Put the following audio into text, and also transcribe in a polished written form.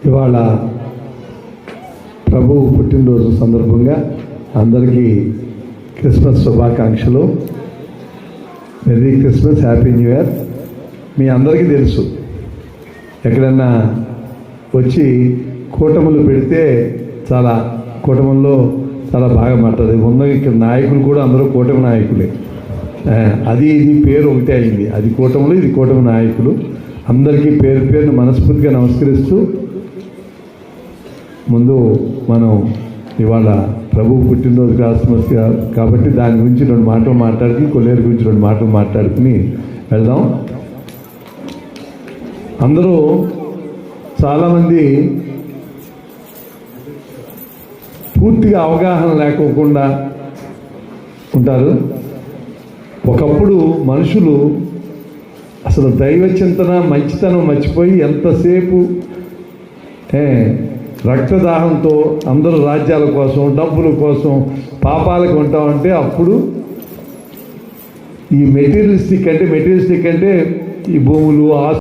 ఇవాళ ప్రభువు పుట్టినరోజు సందర్భంగా అందరికీ క్రిస్మస్ శుభాకాంక్షలు. Merry Christmas, happy new year. మీ అందరికీ తెలుసు, ఎక్కడన్నా వచ్చి కూటములు పెడితే కూటముల్లో చాలా బాగా మాట్లాడదు. ఉన్న ఇక్కడ నాయకులు కూడా అందరూ కూటమి నాయకులే. ఇది పేరు ఒకటే అయింది. అది కూటములు, ఇది కూటమి నాయకులు. అందరికీ పేరును మనస్ఫూర్తిగా నమస్కరిస్తూ, ముందు మనం ఇవాళ ప్రభు పుట్టినరోజు క్రిస్మస్ కాబట్టి దాని గురించి 2 మాటలు మాట్లాడుకుని, కొల్లేరు గురించి 2 మాటలు మాట్లాడుకుని వెళ్దాం. అందరూ చాలామంది పూర్తిగా అవగాహన లేకోకుండా ఉంటారు. ఒకప్పుడు మనుషులు అసలు దైవ చింతన, మంచితనం మర్చిపోయి ఎంతసేపు రక్తదాహంతో అందరూ రాజ్యాల కోసం, డబ్బుల కోసం, పాపాలకు ఉంటామంటే అప్పుడు ఈ మెటీరియలిస్టిక్ అంటే ఈ భూములు,